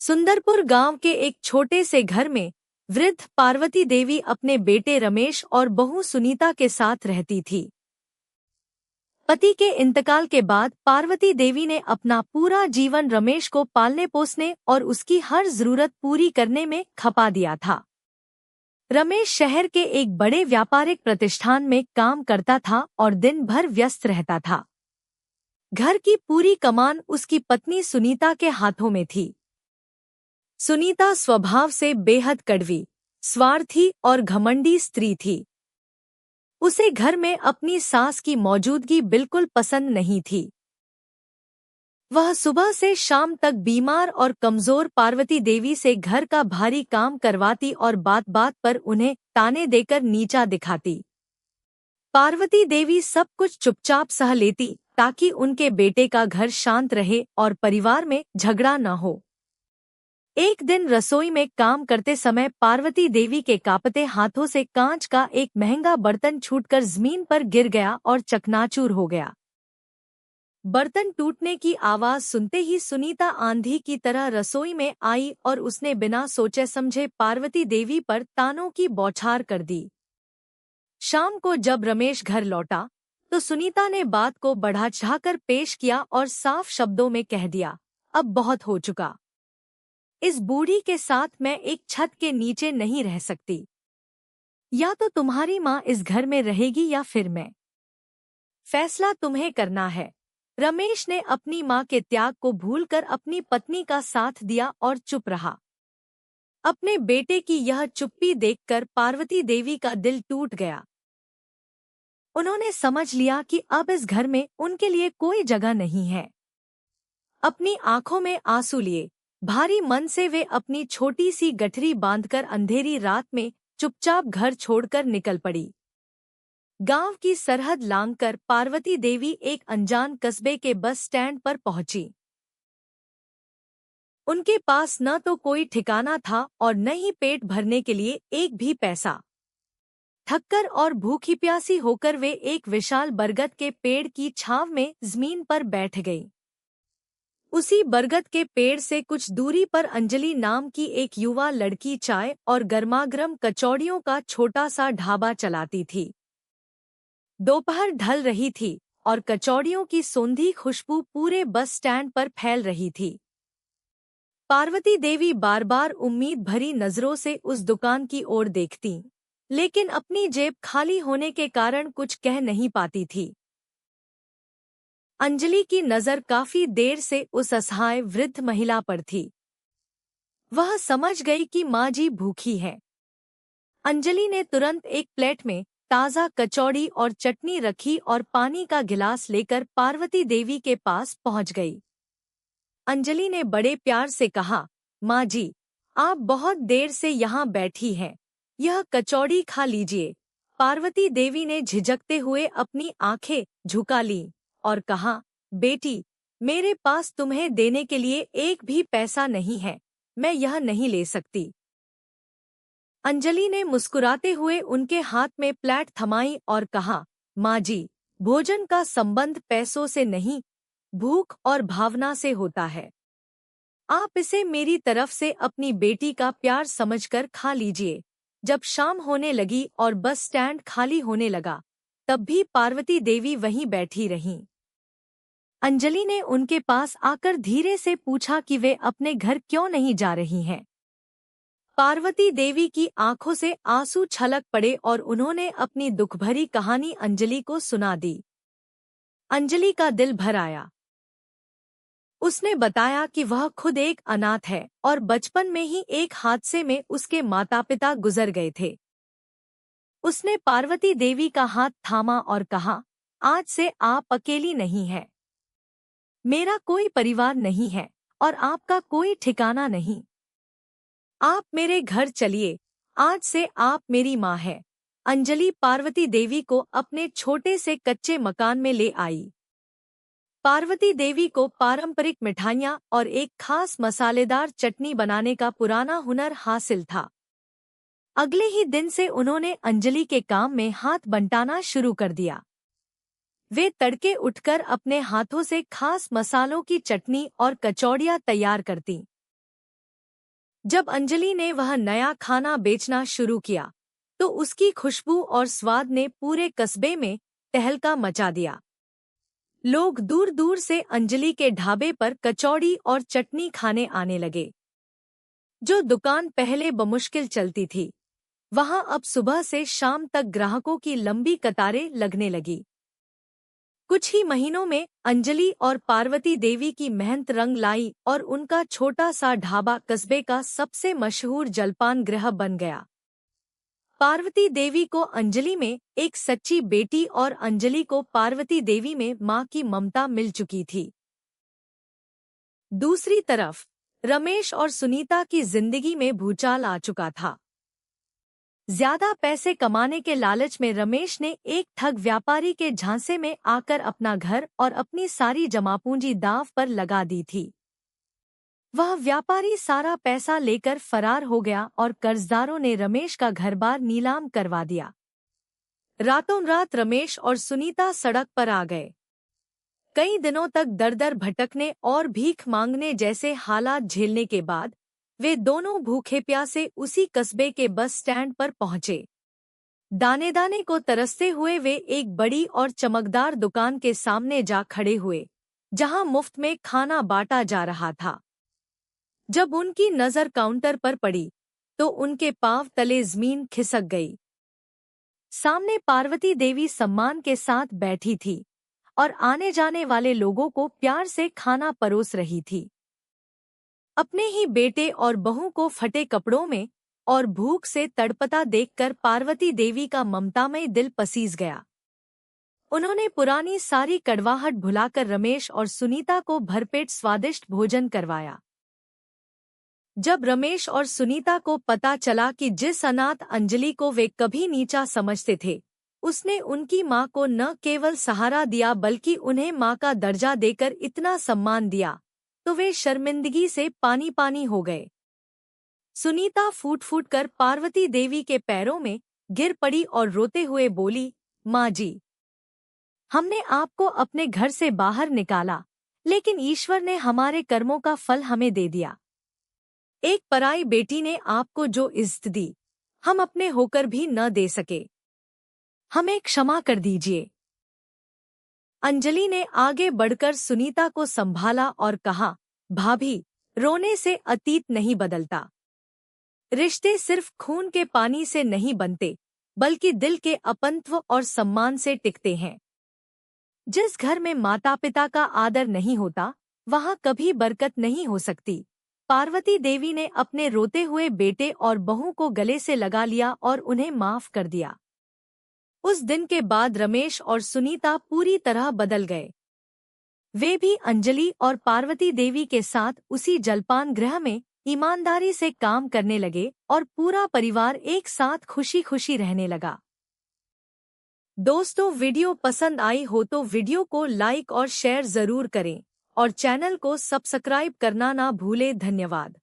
सुंदरपुर गांव के एक छोटे से घर में वृद्ध पार्वती देवी अपने बेटे रमेश और बहू सुनीता के साथ रहती थी। पति के इंतकाल के बाद पार्वती देवी ने अपना पूरा जीवन रमेश को पालने पोसने और उसकी हर जरूरत पूरी करने में खपा दिया था। रमेश शहर के एक बड़े व्यापारिक प्रतिष्ठान में काम करता था और दिन भर व्यस्त रहता था। घर की पूरी कमान उसकी पत्नी सुनीता के हाथों में थी। सुनीता स्वभाव से बेहद कड़वी, स्वार्थी और घमंडी स्त्री थी। उसे घर में अपनी सास की मौजूदगी बिल्कुल पसंद नहीं थी। वह सुबह से शाम तक बीमार और कमजोर पार्वती देवी से घर का भारी काम करवाती और बात बात पर उन्हें ताने देकर नीचा दिखाती। पार्वती देवी सब कुछ चुपचाप सह लेती ताकि उनके बेटे का घर शांत रहे और परिवार में झगड़ा न हो। एक दिन रसोई में काम करते समय पार्वती देवी के कांपते हाथों से कांच का एक महंगा बर्तन छूटकर जमीन पर गिर गया और चकनाचूर हो गया। बर्तन टूटने की आवाज सुनते ही सुनीता आंधी की तरह रसोई में आई और उसने बिना सोचे समझे पार्वती देवी पर तानों की बौछार कर दी। शाम को जब रमेश घर लौटा तो सुनीता ने बात को बढ़ा चढ़ाकर पेश किया और साफ शब्दों में कह दिया, अब बहुत हो चुका। इस बूढ़ी के साथ मैं एक छत के नीचे नहीं रह सकती। या तो तुम्हारी माँ इस घर में रहेगी या फिर मैं। फैसला तुम्हें करना है। रमेश ने अपनी माँ के त्याग को भूलकर अपनी पत्नी का साथ दिया और चुप रहा। अपने बेटे की यह चुप्पी देखकर पार्वती देवी का दिल टूट गया। उन्होंने समझ लिया कि अब इस घर में उनके लिए कोई जगह नहीं है। अपनी आंखों में आंसू लिए भारी मन से वे अपनी छोटी सी गठरी बांधकर अंधेरी रात में चुपचाप घर छोड़कर निकल पड़ी। गांव की सरहद लांघकर पार्वती देवी एक अनजान कस्बे के बस स्टैंड पर पहुंची। उनके पास न तो कोई ठिकाना था और न ही पेट भरने के लिए एक भी पैसा। थककर और भूखी प्यासी होकर वे एक विशाल बरगद के पेड़ की छांव में जमीन पर बैठ गई। उसी बरगद के पेड़ से कुछ दूरी पर अंजलि नाम की एक युवा लड़की चाय और गर्मागर्म कचौड़ियों का छोटा सा ढाबा चलाती थी। दोपहर ढल रही थी और कचौड़ियों की सौंधी खुशबू पूरे बस स्टैंड पर फैल रही थी। पार्वती देवी बार बार उम्मीद भरी नजरों से उस दुकान की ओर देखती, लेकिन अपनी जेब खाली होने के कारण कुछ कह नहीं पाती थी। अंजलि की नजर काफी देर से उस असहाय वृद्ध महिला पर थी। वह समझ गई कि माँ जी भूखी है। अंजलि ने तुरंत एक प्लेट में ताज़ा कचौड़ी और चटनी रखी और पानी का गिलास लेकर पार्वती देवी के पास पहुंच गई। अंजलि ने बड़े प्यार से कहा, माँ जी, आप बहुत देर से यहाँ बैठी हैं, यह कचौड़ी खा लीजिए। पार्वती देवी ने झिझकते हुए अपनी आंखें झुका लीं और कहा, बेटी, मेरे पास तुम्हें देने के लिए एक भी पैसा नहीं है, मैं यह नहीं ले सकती। अंजलि ने मुस्कुराते हुए उनके हाथ में प्लेट थमाई और कहा, माँ जी, भोजन का संबंध पैसों से नहीं, भूख और भावना से होता है। आप इसे मेरी तरफ से अपनी बेटी का प्यार समझकर खा लीजिए। जब शाम होने लगी और बस स्टैंड खाली होने लगा, तब भी पार्वती देवी वहीं बैठी रहीं। अंजलि ने उनके पास आकर धीरे से पूछा कि वे अपने घर क्यों नहीं जा रही हैं। पार्वती देवी की आंखों से आंसू छलक पड़े और उन्होंने अपनी दुखभरी कहानी अंजलि को सुना दी। अंजलि का दिल भर आया। उसने बताया कि वह खुद एक अनाथ है और बचपन में ही एक हादसे में उसके माता पिता गुजर गए थे। उसने पार्वती देवी का हाथ थामा और कहा, आज से आप अकेली नहीं हैं। मेरा कोई परिवार नहीं है और आपका कोई ठिकाना नहीं। आप मेरे घर चलिए, आज से आप मेरी माँ है। अंजलि पार्वती देवी को अपने छोटे से कच्चे मकान में ले आई। पार्वती देवी को पारंपरिक मिठाइयाँ और एक खास मसालेदार चटनी बनाने का पुराना हुनर हासिल था। अगले ही दिन से उन्होंने अंजलि के काम में हाथ बंटाना शुरू कर दिया। वे तड़के उठकर अपने हाथों से खास मसालों की चटनी और कचौड़ियाँ तैयार करतीं। जब अंजलि ने वह नया खाना बेचना शुरू किया तो उसकी खुशबू और स्वाद ने पूरे कस्बे में तहलका मचा दिया। लोग दूर दूर से अंजलि के ढाबे पर कचौड़ी और चटनी खाने आने लगे। जो दुकान पहले बमुश्किल चलती थी, वहां अब सुबह से शाम तक ग्राहकों की लंबी कतारें लगने लगी। कुछ ही महीनों में अंजलि और पार्वती देवी की मेहनत रंग लाई और उनका छोटा सा ढाबा कस्बे का सबसे मशहूर जलपान गृह बन गया। पार्वती देवी को अंजलि में एक सच्ची बेटी और अंजलि को पार्वती देवी में मां की ममता मिल चुकी थी। दूसरी तरफ रमेश और सुनीता की जिंदगी में भूचाल आ चुका था। ज्यादा पैसे कमाने के लालच में रमेश ने एक ठग व्यापारी के झांसे में आकर अपना घर और अपनी सारी जमापूंजी दांव पर लगा दी थी। वह व्यापारी सारा पैसा लेकर फरार हो गया और कर्जदारों ने रमेश का घर-बार नीलाम करवा दिया। रातों रात रमेश और सुनीता सड़क पर आ गए। कई दिनों तक दर-दर भटकने और भीख मांगने जैसे हालात झेलने के बाद वे दोनों भूखे प्यासे उसी कस्बे के बस स्टैंड पर पहुंचे। दाने-दाने को तरसते हुए वे एक बड़ी और चमकदार दुकान के सामने जा खड़े हुए, जहां मुफ्त में खाना बांटा जा रहा था। जब उनकी नजर काउंटर पर पड़ी, तो उनके पांव तले जमीन खिसक गई। सामने पार्वती देवी सम्मान के साथ बैठी थी और आने जाने वाले लोगों को प्यार से खाना परोस रही थी। अपने ही बेटे और बहू को फटे कपड़ों में और भूख से तड़पता देखकर पार्वती देवी का ममतामय दिल पसीज गया। उन्होंने पुरानी सारी कड़वाहट भुलाकर रमेश और सुनीता को भरपेट स्वादिष्ट भोजन करवाया। जब रमेश और सुनीता को पता चला कि जिस अनाथ अंजलि को वे कभी नीचा समझते थे, उसने उनकी मां को न केवल सहारा दिया बल्कि उन्हें मां का दर्जा देकर इतना सम्मान दिया, तो वे शर्मिंदगी से पानी पानी हो गए। सुनीता फूट फूट कर पार्वती देवी के पैरों में गिर पड़ी और रोते हुए बोली, माँ जी, हमने आपको अपने घर से बाहर निकाला, लेकिन ईश्वर ने हमारे कर्मों का फल हमें दे दिया। एक पराई बेटी ने आपको जो इज्जत दी, हम अपने होकर भी न दे सके। हमें क्षमा कर दीजिए। अंजलि ने आगे बढ़कर सुनीता को संभाला और कहा, भाभी, रोने से अतीत नहीं बदलता। रिश्ते सिर्फ खून के पानी से नहीं बनते, बल्कि दिल के अपनत्व और सम्मान से टिकते हैं। जिस घर में माता पिता का आदर नहीं होता, वहां कभी बरकत नहीं हो सकती। पार्वती देवी ने अपने रोते हुए बेटे और बहू को गले से लगा लिया और उन्हें माफ कर दिया। उस दिन के बाद रमेश और सुनीता पूरी तरह बदल गए। वे भी अंजलि और पार्वती देवी के साथ उसी जलपान गृह में ईमानदारी से काम करने लगे और पूरा परिवार एक साथ खुशी खुशी रहने लगा। दोस्तों, वीडियो पसंद आई हो तो वीडियो को लाइक और शेयर जरूर करें और चैनल को सब्सक्राइब करना ना भूलें। धन्यवाद।